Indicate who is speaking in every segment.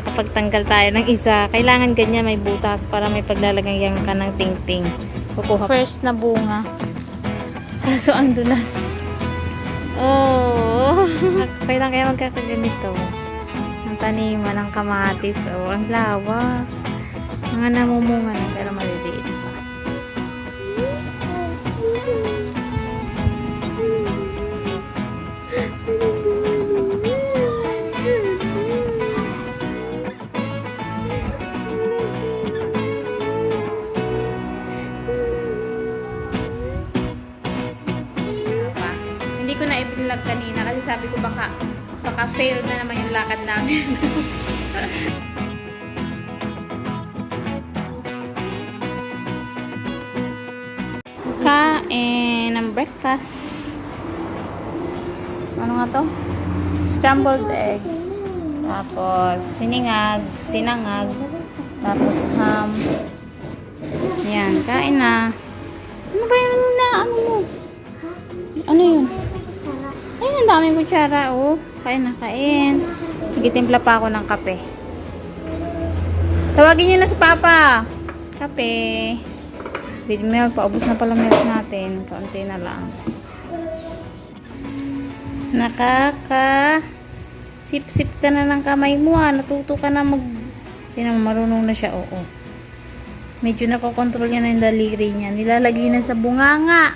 Speaker 1: nakapagtanggal tayo ng isa. Kailangan ganyan may butas para may paglalagyan ka ng ting-ting. Kukuha. First na bunga. Kaso ang dulas. Oh! Kailan kaya magkakaganito? Ang taniman ng kamatis. Oh, ang lawa. Mga namumunga na pero maliliit pa. Hindi ko na i-vlog kanina kasi sabi ko baka fail na naman yung lakad namin. Kain ng breakfast. Ano nga to? Scrambled egg. Tapos sinangag. Tapos ham. Yan, kain na. Ano ba yun na? Ano mo? Ano yun? Ayun, ang daming kutsara. Oh, kain na, kain. Nagitimpla pa ako ng kape. Tawagin nyo na si Papa. Kape. With milk. Paubos na pala milk natin. Kaunti na lang. Sip-sip ka na ng kamay mo. Natuto ka na marunong na siya. Oo. Medyo nakokontrol niya na yung daliri niya. Nilalagay na sa bunganga.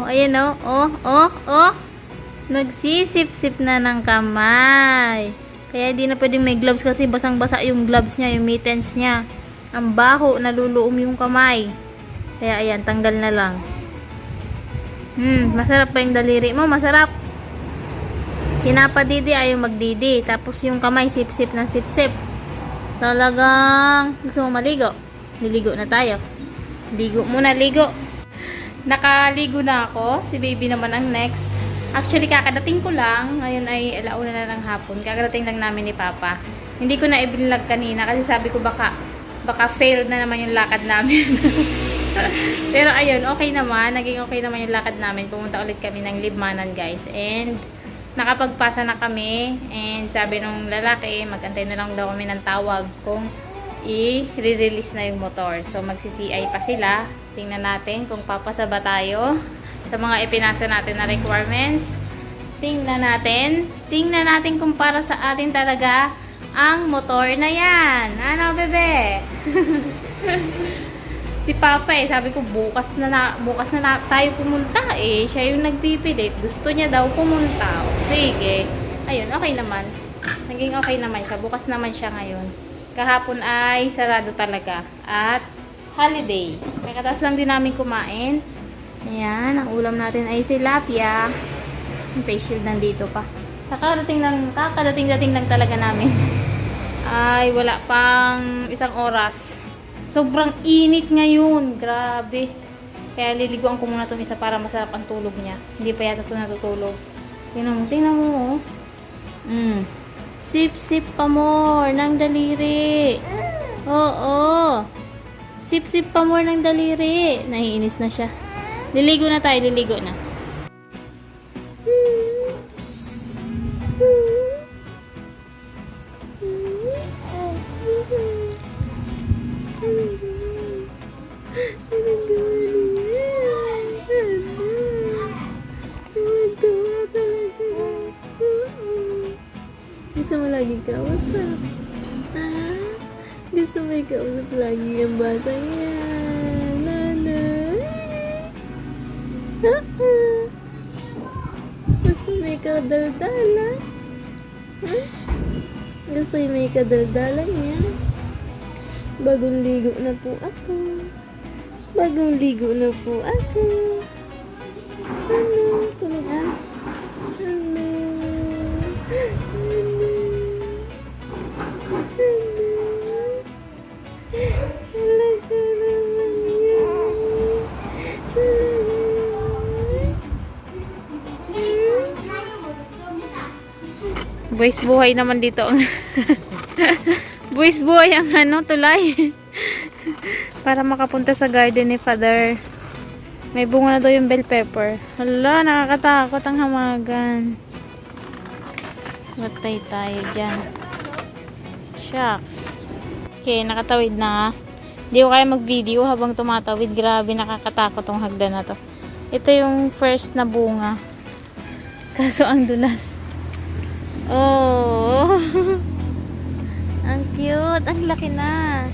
Speaker 1: Ayan oh. Nagsisip-sip na ng kamay. Kaya di na pwedeng may gloves kasi basang-basa yung gloves niya, yung mittens niya. Ang baho, naluluom yung kamay. Kaya ayan, tanggal na lang. Masarap pa yung daliri mo, masarap. Pinapadidi, ayaw magdidi. Tapos yung kamay, sip-sip ng sip-sip. Talagang gusto mo maligo? Niligo na tayo. Ligo muna, ligo. Nakaligo na ako. Si baby naman ang next. Actually, kakadating ko lang. Ngayon ay alauna na ng hapon. Kakadating lang namin ni Papa. Hindi ko na i-vlog kanina kasi sabi ko baka fail na naman yung lakad namin. Pero ayun, okay naman. Naging okay naman yung lakad namin. Pumunta ulit kami ng Libmanan, guys. And nakapagpasa na kami. And sabi nung lalaki, magantay na lang daw kami ng tawag kung i-release na yung motor. So magsi-CI pa sila. Tingnan natin kung papasa ba tayo sa mga ipinasa natin na requirements. Tingnan natin kung para sa atin talaga ang motor na yan. Ano, bebe? Si Papa sabi ko bukas na tayo pumunta Siya yung nagpipilit. Gusto niya daw pumunta. Sige. Ayun, okay naman. Naging okay naman siya. Bukas naman siya ngayon. Kahapon ay sarado talaga. At holiday. Kakataas lang din namin kumain. Ayan, ang ulam natin ay tilapia. Yung face shield nandito pa. Kakadating lang talaga namin. Ay, wala pang isang oras. Sobrang init ngayon. Grabe. Kaya liliguan ko muna itong isa para masarap ang tulog niya. Hindi pa yata ito natutulog. Tingnan mo. Sip-sip pa more ng daliri. Oo. Sip-sip pa more ng daliri. Naiinis na siya. Liligo na tayo, liligo na. Gusto mo lagi kausap? Gusto mo ikausap lagi ang bata yan? Nanay? Gusto mo ikaw daldala? Gusto mo ikaw daldala niya? Bagong ligo na po ako. Ano? Tulog na? Buwis buhay naman dito. Buwis buhay ang tulay. Para makapunta sa garden ni Father. May bunga na daw yung bell pepper. Hala, nakakatakot ang hamagan. Matay tayo dyan. Shucks. Okay, nakatawid na. Hindi ko kaya mag-video habang tumatawid. Grabe, nakakatakot tong hagdan na to. Ito yung first na bunga. Kaso ang dulas. Oh! Ang cute. Ang laki na.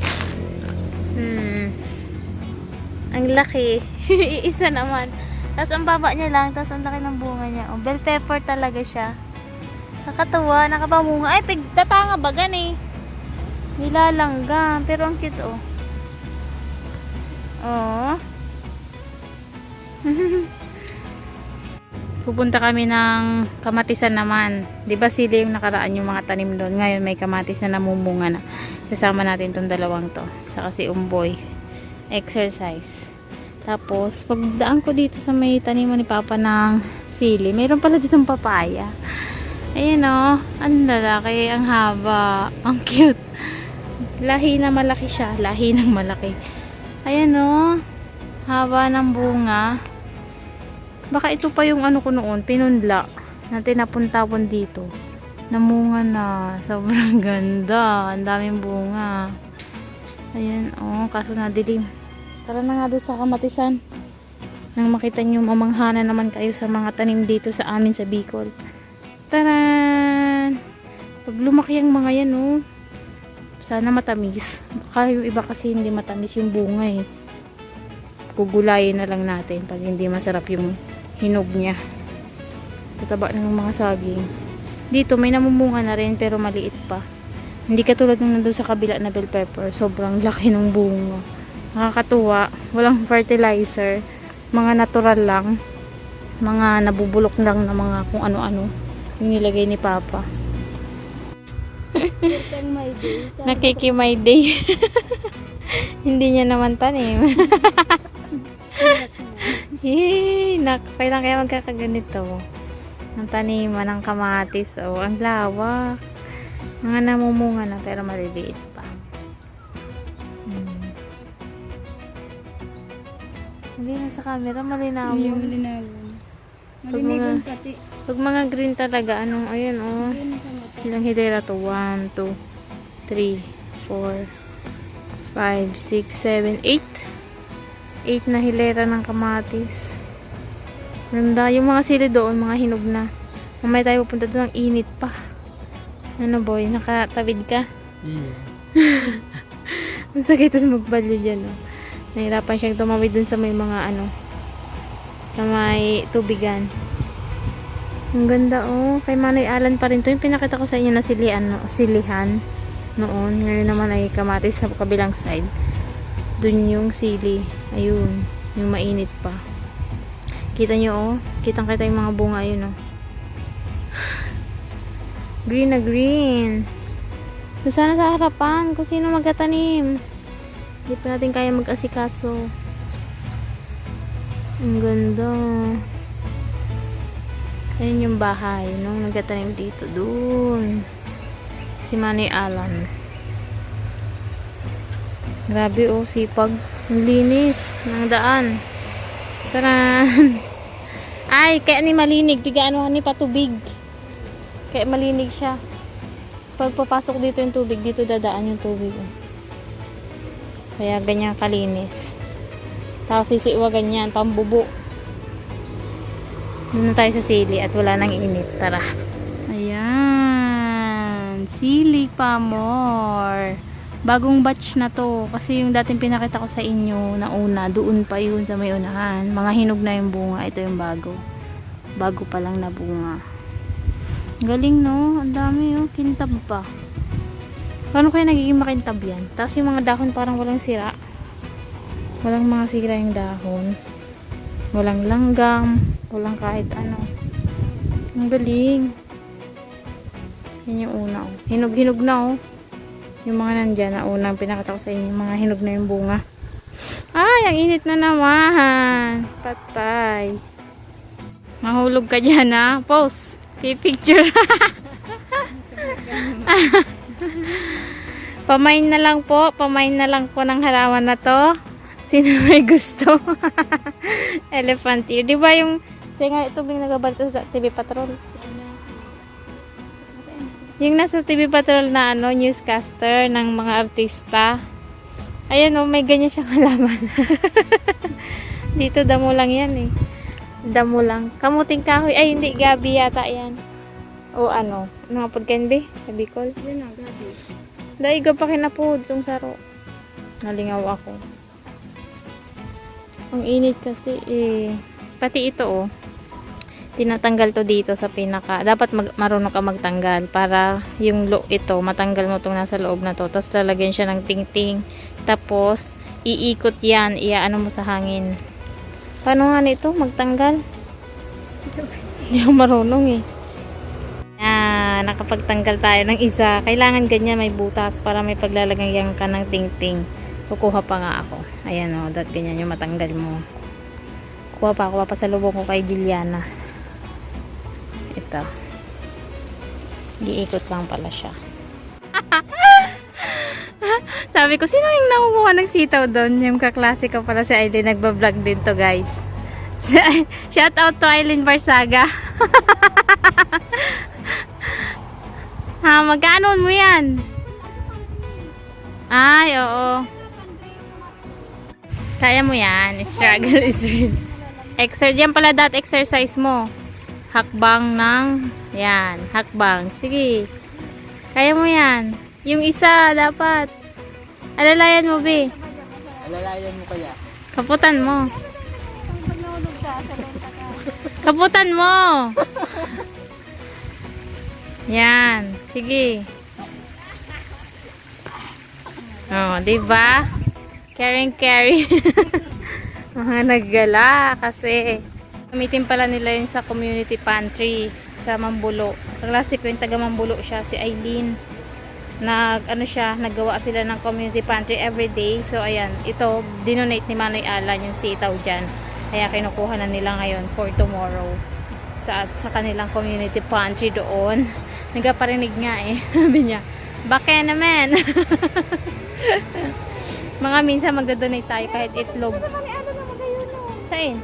Speaker 1: Ang laki. Iisa naman. Tapos ang baba niya lang. Tapos ang laki ng bunga niya. Oh, bell pepper talaga siya. Nakatuwa. Nakapamunga. Ay, pigtatanga bagan eh. Nilalangga. Pero ang cute oh. Oh. Pupunta kami ng kamatisan naman. 'Di ba sila yung nakaraan yung mga tanim doon. Ngayon may kamatis na namumunga na. Kasama natin tong dalawang to. Saka si Umboy. Exercise. Tapos pagdaan ko dito sa may taniman ni Papa ng sili, mayroon pala ditong papaya. Ayan oh, ang lalaki, ang haba, ang cute. Lahi na malaki siya, lahi ng malaki. Ayan oh, haba ng bunga. Baka ito pa yung ano ko noon, pinunla na tinapuntapon dito. Namunga na, sobrang ganda, ang daming bunga. Ayan oh, kaso nadilim. Tara na nga doon sa kamatisan. Nang makita nyo, mamanghana naman kayo sa mga tanim dito sa amin sa Bicol. Taran! Pag lumaki ang mga yan, oh, sana matamis. Baka yung iba kasi hindi matamis yung bunga eh. Gugulayin na lang natin pag hindi masarap yung hinog niya. Tataba ng mga saging. Dito may namumunga na rin pero maliit pa. Hindi katulad nung nandun sa kabila na bell pepper. Sobrang laki ng bunga. Nakakatuwa. Walang fertilizer. Mga natural lang. Mga nabubulok lang na mga kung ano-ano. Yung nilagay ni Papa. Nakikimay day. Hindi niya naman tanim. Kailan kaya magkakaganito? Ang taniman ng kamatis. Oh, ang lawak. Mga namumunga na pero maliliit pa. Hindi lang sa camera, malinaw. Pag mga green talaga, anong, ayun, oh. Ilang hilera to? 1, 2, 3, 4, 5, 6, 7, 8. 8 na hilera ng kamatis. Ganda. Yung mga sili doon, mga hinog na. Mamaya tayo pupunta doon, ang init pa. Ano boy, nakatawid ka? Masakit magbalyo dyan, oh. Nahirapan siyang tumawid dun sa may mga ano, sa may tubigan. Ang ganda oh, kay Manoy Alan pa rin to. Yung pinakita ko sa inyo na silihan noon. Ngayon naman ay kamatis sa kabilang side. Dun yung sili. Ayun, yung mainit pa. Kita nyo oh, kitang kita yung mga bunga ayun oh. Green na green. So sana sa harapan kung sino magtatanim. Hindi pa natin kaya mag-asikaso. Ang ganda. Ayun yung bahay, no? Nagtatanim dito. Doon. Si Manny Alan. Grabe, oh. Sipag. Ang linis. Ng daan. Taran. Ay, kaya ni malinig. Pigaan mo ni patubig. Kaya malinig siya. Pag papasok dito yung tubig, dito dadaan yung tubig. Kaya ganyan kalinis. Tapos sisiwagan yan, pambubo. Doon na tayo sa sili at wala nang init. Tara. Ayan. Sili pa more. Bagong batch na to. Kasi yung dating pinakita ko sa inyo na una, doon pa yun sa may unahan. Mga hinog na yung bunga. Ito yung bago. Bago pa lang na bunga. Galing no? Ang dami oh. Kintab pa. Paano kaya nagiging makintab yan? Tapos yung mga dahon parang walang sira. Walang mga sira yung dahon. Walang langgam. Walang kahit ano. Ang galing. Yan yung una oh. Hinog-hinog na oh. Yung mga nandyan na unang pinakita ko sa inyo. Yung mga hinog na yung bunga. Ay, ang init na naman. Patay. Mahulog ka dyan ha. Pose. Picture. Pamain na lang po. Pamain na lang po ng halaman na to. Sino may gusto? Elephant ear. Di ba yung... Kasi nga itubing nagabalito sa TV Patrol. Yung nasa TV Patrol na newscaster ng mga artista. Ayan may ganyan siyang halaman. Dito damo lang yan eh. Damo lang. Kamuting kahoy. Ay hindi, gabi yata yan. O mga pagkanbi sa Bicol.
Speaker 2: Yan na, gabi.
Speaker 1: Daiga pa kinapod itong saro. Nalingaw ako. Ang init kasi eh. Pati ito tinatanggal to dito sa pinaka. Dapat marunong ka magtanggal para yung ito, matanggal mo itong nasa loob na to. Tapos lalagyan siya ng ting-ting. Tapos, iikot yan. Iaano mo sa hangin. Paano nga nito? Magtanggal? Hindi ako marunong eh. Nakapagtanggal tayo ng isa. Kailangan ganyan may butas para may paglalagyan ka ng ting-ting. Kukuha pa nga ako. Ayan that ganyan yung matanggal mo. Kuha pa sa lubong ko kay Juliana. Ito. Giikot lang pala siya. Sabi ko, sino yung nangunguha ng sitaw doon? Yung kaklase ko pala si Aileen. Nagbablog din to guys. Shout out to Aileen Barsaga. Magkano mo yan? Ay, oo. Kaya mo yan. Struggle is real. Yan pala exercise mo. Hakbang ng yan, hakbang. Sige. Kaya mo yan. Yung isa dapat. Alalayan mo, be.
Speaker 2: Alalayan mo kaya.
Speaker 1: Kaputan mo. Kaputan mo. Yan. Sige. Diba? Carry. Mga naggala kasi gamitin pala nila yun sa community pantry sa Mambulo. Kaklase ko yung taga Mambulo siya, si Aileen. Naggawa sila ng community pantry everyday. So ayan, ito dinonate ni Manoy Alan yung sitaw dyan. Kaya kinukuha na nila ngayon for tomorrow sa kanilang community pantry doon. Nagpaparinig nga eh. Sabi niya, baka naman. Mga minsan magdodonate tayo kahit itlog. Saan?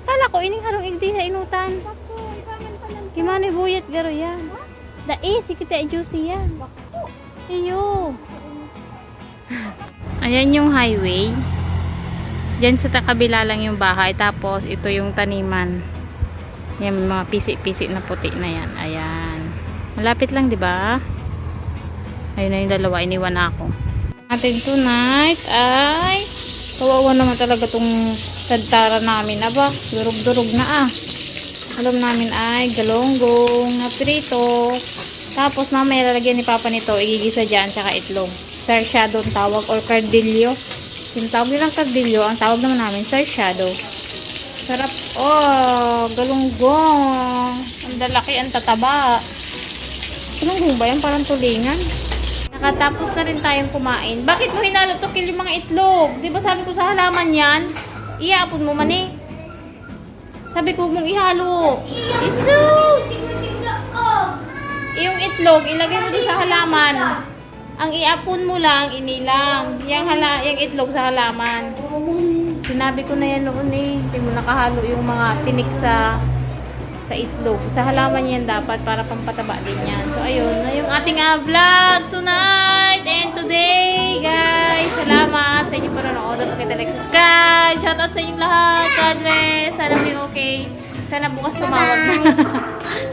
Speaker 1: Kala ko ining harong igdi sa inutan. Gimana buyat garo yan? Si kita juicy yan. Iyo. Ayan yung highway. Diyan sa kabila lang yung bahay. Tapos ito yung taniman. Yung mga pisi-pisi na puti na yan. Ayan. Malapit lang, di ba? Ayun na yung dalawa. Iniwan ako. Atin tonight ay kawawa naman talaga tong tadtara namin. Aba, durog-durog na Alam namin ay galonggong na prito. Tapos mamaya lalagyan ni Papa nito, igigisa dyan, tsaka itlog. Sarsyado ang tawag or cardillo. Yung tawag nilang cardillo, ang tawag naman namin sarsyado. Sarap. Galonggong. Ang lalaki, ang tataba. Galonggong ba yan? Parang tulingan. Nakatapos na rin tayong kumain. Bakit mo hinalo to yung mga itlog? Di ba sabi ko sa halaman yan? Iyaapon mo man eh. Sabi ko mong ihalo. Isus! Yung itlog, ilagay mo din sa halaman. Ang iapon mo lang, inilang. Yung itlog sa halaman. Sinabi ko na yan noon eh. Hindi mo nakahalo yung mga tinik sa itlog. Sa halaman yan dapat para pampataba din yan. So ayun, na yung ating vlog tonight and today guys. Salamat sa inyong panonood. Huwag kayo like, subscribe. Shoutout sa inyong lahat. God bless. Sana may okay. Sana bukas tumawag na.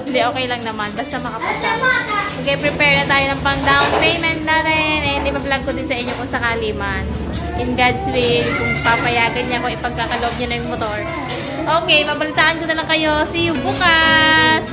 Speaker 1: Hindi, okay lang naman. Basta makapasa. Okay, prepare na tayo ng pang down payment natin. And i-vlog ko din sa inyo kung sakali man. In God's will, kung papayagan niya, kung ipagkakaloob niya na yung motor. Okay, babalitaan ko na lang kayo. See you bukas!